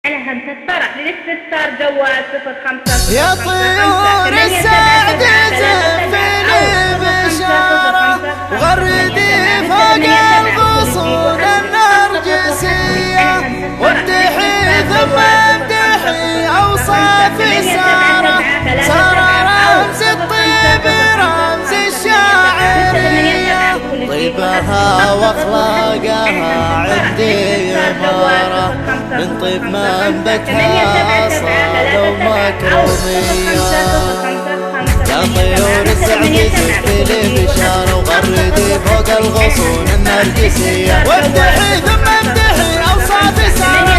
على همسة فرح للاستفسار جوال 05 يا طيور السعد زفني بشارة وغردي فوق الغصون النرجسية وامدحي ثم امدحي اوصاف سارة سارة رمز الطيب رمز الشاعرية طيبها واخلاقها عندي امارة من طيب منبتها صالة ومكرمية يا طيور السعد زفلي بشارة وغردي فوق الغصون النرجسية وامدحي ثم امدحي اوصاف سارة